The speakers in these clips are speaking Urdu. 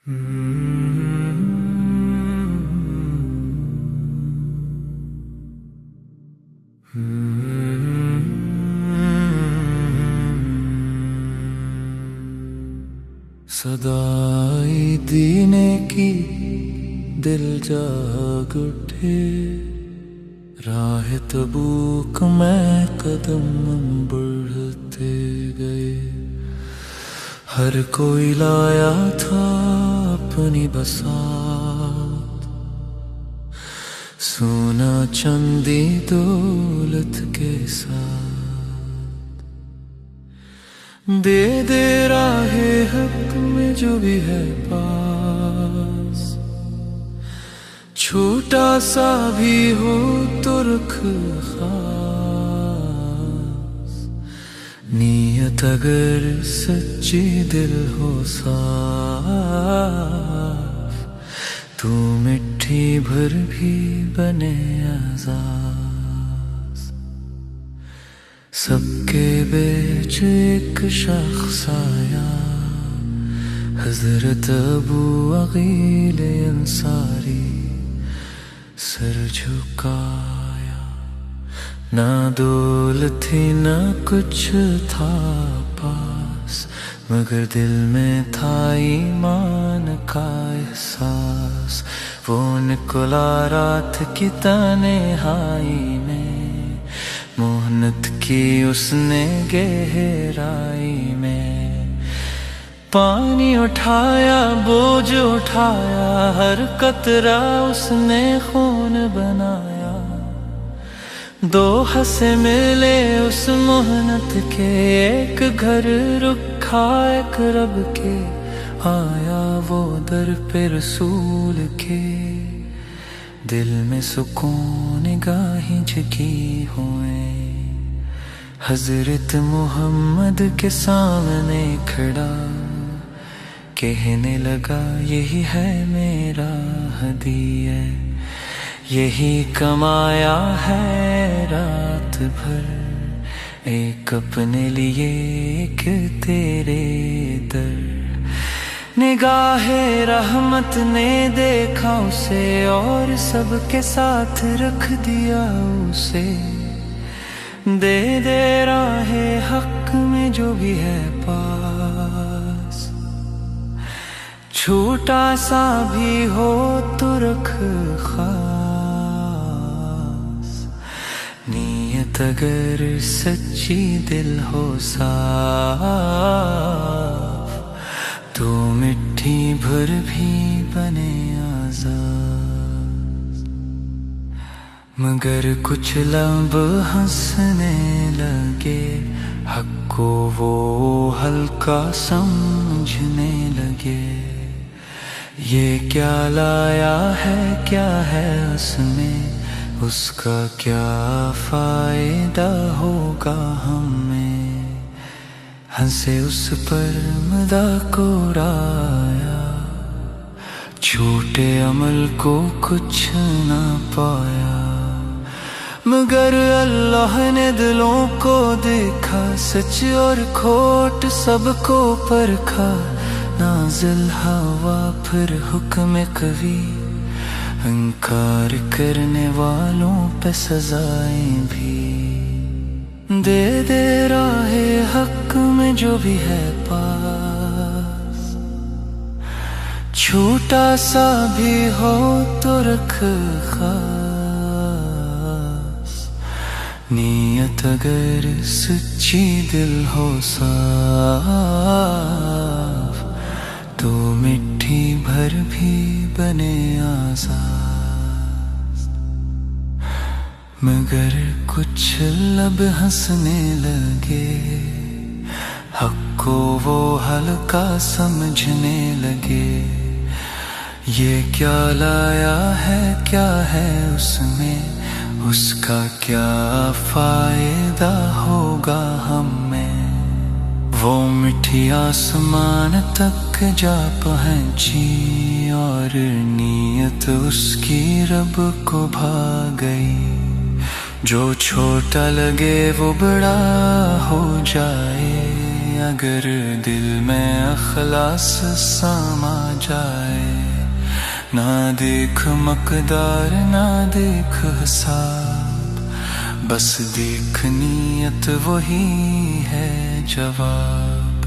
صدائی دینے کی دل جاگ اٹھے، راہ تبوک میں قدم بڑھتے گئے۔ ہر کوئی لایا تھا اپنی بساط، سونا چاندی دولت کے ساتھ۔ دے دے راہ حق میں جو بھی ہے پاس، چھوٹا سا بھی ہو تو رکھ خاص۔ نیت اگر سچی دل ہو صاف، تو مٹھی بھر بھی بنے اعزاز۔ سب کے بیچ ایک شخص آیا، حضرت ابو عقیل انصاری۔ سر جھکایا، نہ دولت تھی نہ کچھ تھا پاس، مگر دل میں تھا ایمان کا احساس۔ وہ نکلا رات کی تنہائی میں، محنت کی اس نے گہرائی میں۔ پانی اٹھایا، بوجھ اٹھایا، ہر قطرہ اس نے خون بنایا۔ دو حصے ملے اس محنت کے، ایک گھر رکھا ایک رب کے۔ آیا وہ در پہ رسول کے، دل میں سکون نگاہیں جھکی ہوئے۔ حضرت محمد کے سامنے کھڑا، کہنے لگا یہی ہے میرا ہدیہ، یہی کمایا ہے رات بھر، ایک اپنے لیے ایک تیرے در۔ نگاہ رحمت نے دیکھا اسے، اور سب کے ساتھ رکھ دیا اسے۔ دے دے راہ حق میں جو بھی ہے پاس، چھوٹا سا بھی ہو تو رکھ خاص۔ نیت اگر سچی دل ہو صاف، تو مٹھی بھر بھی بنے آزاد۔ مگر کچھ لب ہنسنے لگے، حق کو وہ ہلکا سمجھنے لگے۔ یہ کیا لایا ہے، کیا ہے اس میں، اس کا کیا فائدہ ہوگا ہمیں۔ ہنسے اس پر مذاق اڑایا، چھوٹے عمل کو کچھ نہ پایا۔ مگر اللہ نے دلوں کو دیکھا، سچ اور کھوٹ سب کو پرکھا۔ نازل ہوا پھر حکم قوی، انکار کرنے والوں پہ سزائیں بھی۔ دے دے راہ حق میں جو بھی ہے پاس، چھوٹا سا بھی ہو تو رکھ خاص۔ نیت اگر سچی دل ہو صاف، تو مٹھی بھر بھی بنے آزاد۔ مگر کچھ لب ہنسنے لگے، حق کو وہ ہلکا سمجھنے لگے۔ یہ کیا لایا ہے، کیا ہے اس میں، اس کا کیا فائدہ ہوگا ہمیں۔ وہ مٹھی آسمان تک جا پہنچی، اور نیت اس کی رب کو بھا گئی۔ جو چھوٹا لگے وہ بڑا ہو جائے، اگر دل میں اخلاص ساما جائے، نہ دیکھ مقدار نہ دیکھ حساب، بس دیکھ نیت وہی ہے جواب۔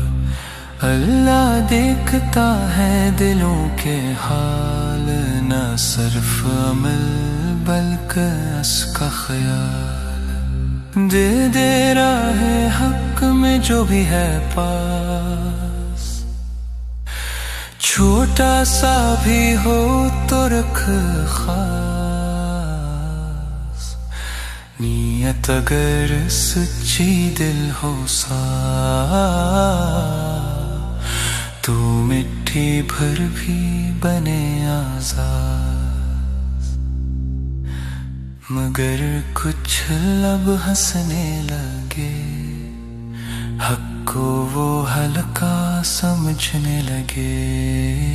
اللہ دیکھتا ہے دلوں کے حال، نہ صرف عمل بلکہ اس کا خیال۔ دے راہ حق میں جو بھی ہے پاس، چھوٹا سا بھی ہو تو رکھ خاص، نیت اگر سچی دل ہو صاف، تو مٹھی بھر بھی بنے آزاد۔ مگر کچھ لب ہنسنے لگے، حق کو وہ ہلکا سمجھنے لگے،